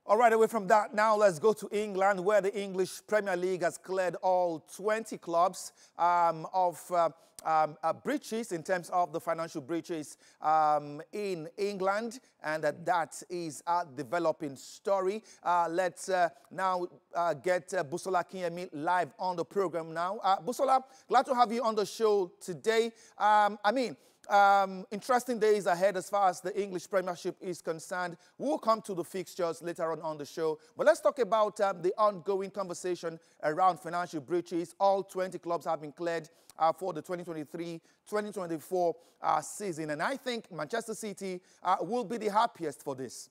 All right, away from that, now let's go to England, where the English Premier League has cleared all 20 clubs of breaches in terms of the financial breaches in England, and that is a developing story. Let's now get Busola Akinyemi live on the program now. Busola, glad to have you on the show today. Interesting days ahead as far as the English Premiership is concerned. We'll come to the fixtures later on the show. But let's talk about the ongoing conversation around financial breaches. All 20 clubs have been cleared for the 2023-2024 season. And I think Manchester City will be the happiest for this.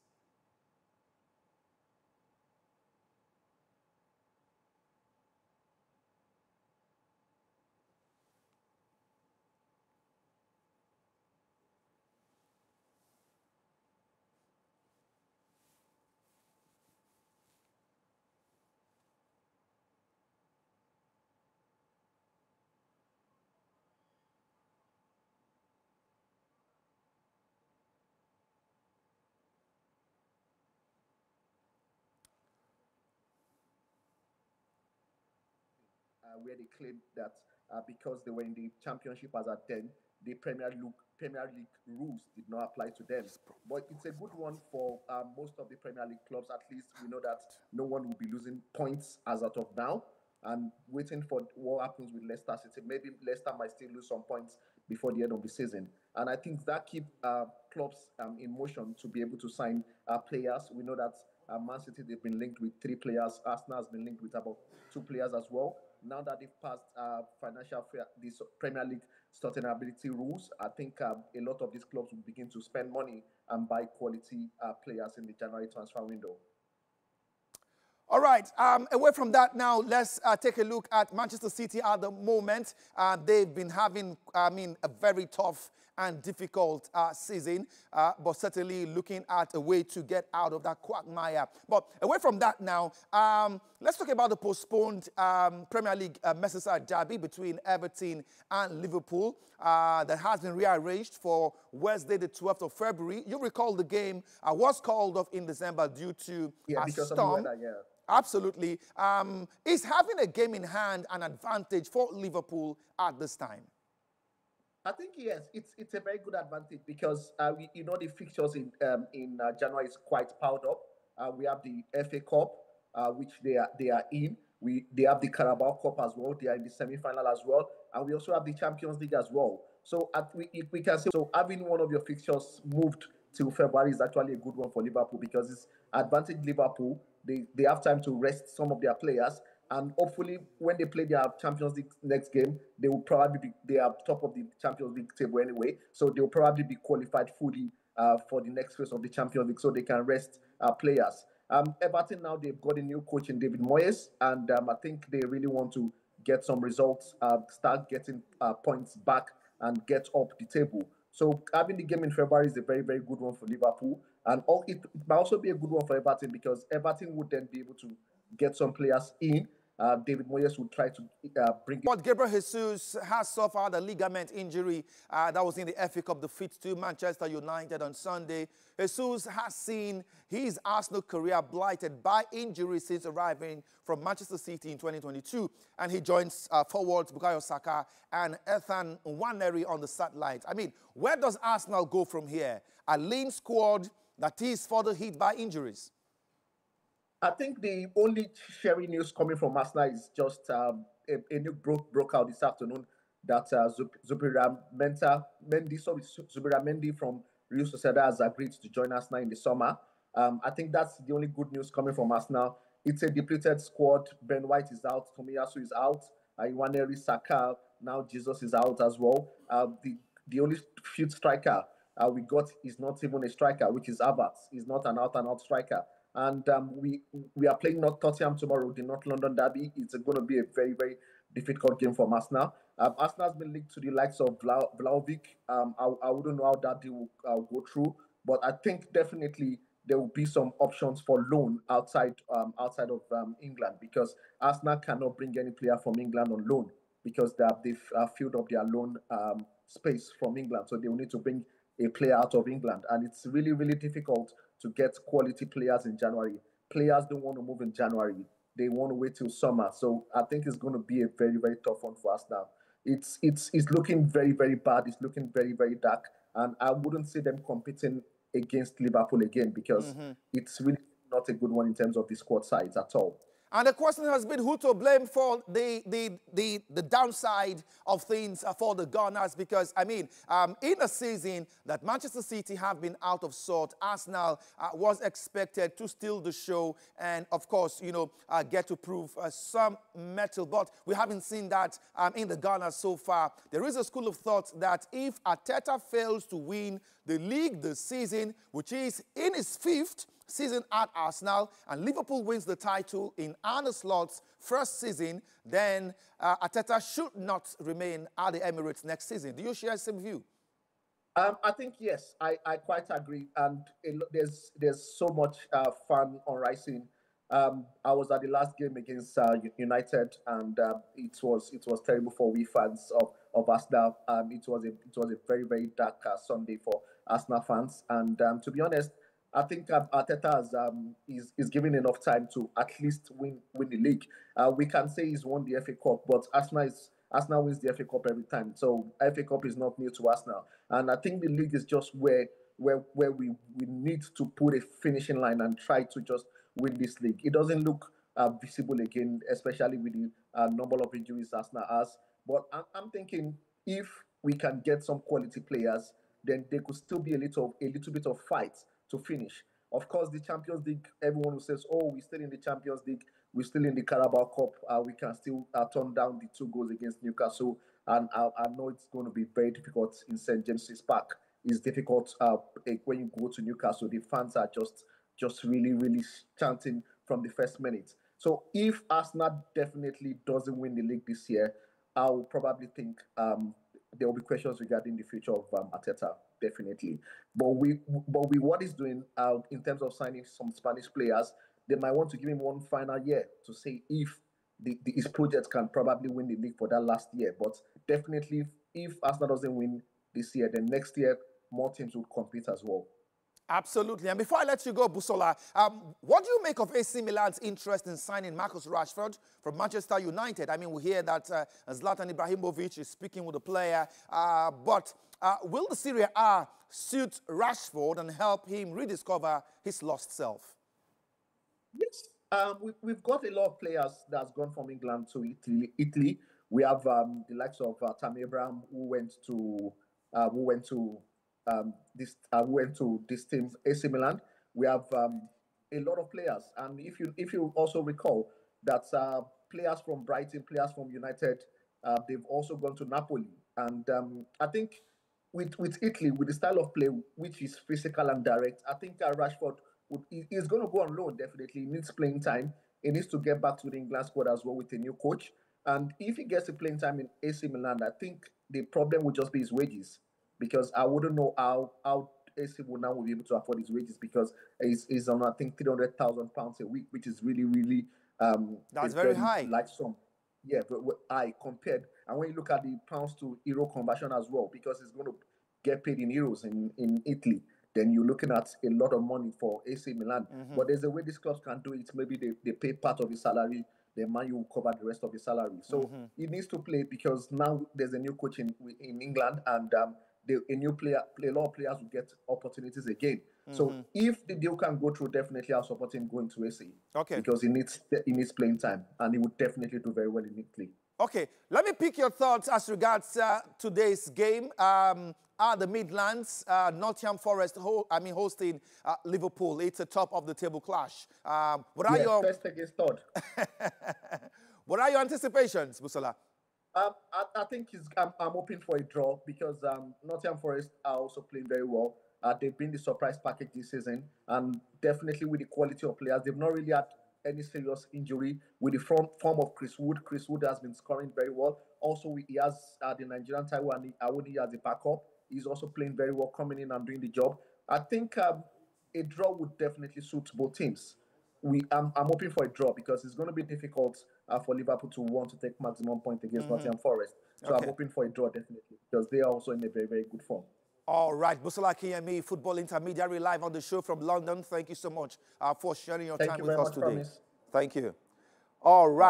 Where they claimed that because they were in the championship as at then, the Premier League rules did not apply to them. But it's a good one for most of the Premier League clubs. At least we know that no one will be losing points as out of now. And waiting for what happens with Leicester City. Maybe Leicester might still lose some points before the end of the season. And I think that keeps clubs in motion to be able to sign players. We know that Man City, they've been linked with 3 players. Arsenal has been linked with about 2 players as well. Now that they've passed this Premier League sustainability rules, I think a lot of these clubs will begin to spend money and buy quality players in the January transfer window. All right, away from that now, let's take a look at Manchester City at the moment. They've been having, a very tough and difficult season, but certainly looking at a way to get out of that quagmire. But away from that now, let's talk about the postponed Premier League Merseyside derby between Everton and Liverpool that has been rearranged for Wednesday, the 12th of February. You recall the game was called off in December due to a storm. Absolutely. Is having a game in hand an advantage for Liverpool at this time? I think yes, it's a very good advantage because the fixtures in January is quite piled up. We have the FA Cup, which they are in. They have the Carabao Cup as well. They are in the semi-final as well, and we also have the Champions League as well. So we can say having one of your fixtures moved till February is actually a good one for Liverpool because it's advantage Liverpool. They have time to rest some of their players, and hopefully when they play their Champions League next game, they will probably they are top of the Champions League table anyway, so they will probably be qualified fully for the next phase of the Champions League, so they can rest players. Everton now, they've got a new coach in David Moyes, and I think they really want to get some results, start getting points back and get up the table. So having the game in February is a very, very good one for Liverpool. And it might also be a good one for Everton because Everton would then be able to get some players in. David Moyes would try to bring... But Gabriel Jesus has suffered a ligament injury that was in the FA Cup defeat to Manchester United on Sunday. Jesus has seen his Arsenal career blighted by injury since arriving from Manchester City in 2022. And he joins forwards Bukayo Saka and Ethan Nwaneri on the sidelines. Where does Arsenal go from here? A lean squad that is further hit by injuries. I think the only sharing news coming from Arsenal is just a new broke out this afternoon that Zubira Mendy from Real Sociedad has agreed to join Arsenal in the summer. I think that's the only good news coming from Arsenal. It's a depleted squad. Ben White is out. Tomiyasu is out. Nwaneri, Saka, now Jesus is out as well. The only field striker we got is not even a striker, which is Havertz. He's not an out-and-out striker. And we are playing Tottenham tomorrow, the North London derby. It's going to be a very, very difficult game for Arsenal. Arsenal has been linked to the likes of Vlahovic. I wouldn't know how that deal will go through, but I think definitely there will be some options for loan outside of England because Arsenal cannot bring any player from England on loan because they've filled up their loan space from England. So they will need to bring a player out of England. And it's really, really difficult to get quality players in January. players don't want to move in January. They want to wait till summer. So I think it's going to be a very, very tough one for us now. It's looking very, very bad. It's looking very, very dark. And I wouldn't see them competing against Liverpool again because it's really not a good one in terms of the squad size at all. And the question has been who to blame for the downside of things for the Gunners, because, I mean, in a season that Manchester City have been out of sort, Arsenal was expected to steal the show and, of course, you know, get to prove some mettle. But we haven't seen that in the Gunners so far. There is a school of thought that if Arteta fails to win the league this season, which is in his 5th season at Arsenal, and Liverpool wins the title in Arne Slot's first season, then Arteta should not remain at the Emirates next season. Do you share the same view? I think, yes, I quite agree. And there's so much fun on rising. I was at the last game against United, and it was terrible for we fans of Arsenal. It was a very, very dark Sunday for Arsenal fans. And to be honest, I think Arteta is given enough time to at least win the league. We can say he's won the FA Cup, but Arsenal wins the FA Cup every time. So FA Cup is not new to Arsenal. And I think the league is just where we need to put a finishing line and try to just win this league. It doesn't look visible again, especially with the number of injuries Arsenal has. But I'm thinking if we can get some quality players, then there could still be a little bit of fight to finish. Of course, the Champions League, everyone who says, oh, we're still in the Champions League, we're still in the Carabao Cup, we can still turn down the 2 goals against Newcastle. And I know it's going to be very difficult in St. James's Park. It's difficult when you go to Newcastle. The fans are just really, really chanting from the first minute. So if Arsenal definitely doesn't win the league this year, I will probably think there will be questions regarding the future of Arteta, definitely. But what he's doing in terms of signing some Spanish players, they might want to give him one final year to say if his project can probably win the league for that last year. But definitely, if Arsenal doesn't win this year, then next year more teams will compete as well. Absolutely. And before I let you go, Busola, what do you make of AC Milan's interest in signing Marcus Rashford from Manchester United? I mean, we hear that Zlatan Ibrahimovic is speaking with the player, but will the Serie A suit Rashford and help him rediscover his lost self? Yes. We've got a lot of players that's gone from England to Italy. We have the likes of Tammy Abraham, who went to this team, AC Milan. We have a lot of players, and if you also recall that players from Brighton, players from United, they've also gone to Napoli. And I think with Italy, with the style of play which is physical and direct, I think Rashford is going to go on loan. Definitely, he needs playing time. He needs to get back to the England squad as well with a new coach. And if he gets the playing time in AC Milan, I think the problem would just be his wages. Because I wouldn't know how AC now will be able to afford his wages, because he's on, I think, £300,000 a week, which is really, really that's very high. Like some, yeah, but high compared. And when you look at the pounds to euro conversion as well, because he's going to get paid in euros in Italy, then you're looking at a lot of money for AC Milan. But there's a way these clubs can do it. Maybe they pay part of his salary, the man will cover the rest of the salary. So he needs to play, because now there's a new coach in England, and a new player, a lot of players will get opportunities again. So if the deal can go through, definitely I'll support him going to AC. Okay. Because he needs playing time, and he would definitely do very well in Italy. Okay, let me pick your thoughts as regards today's game. The Midlands, Nottingham Forest, hosting Liverpool. It's a top of the table clash. What are your first against third? What are your anticipations, Busola? I think I'm hoping for a draw, because Nottingham Forest are also playing very well. They've been the surprise package this season, and definitely with the quality of players, they've not really had any serious injury. With the form of Chris Wood. Chris Wood has been scoring very well. Also, he has the Nigerian Taiwan Awoni as a backup. He's also playing very well, coming in and doing the job. I think a draw would definitely suit both teams. I'm hoping for a draw, because it's going to be difficult for Liverpool to want to take maximum point against Nottingham Forest. So I'm hoping for a draw, definitely, because they are also in a very, very good form. All right, Busola Akinyemi, football intermediary, live on the show from London. Thank you so much for sharing your time with us today. Promise. Thank you. All right.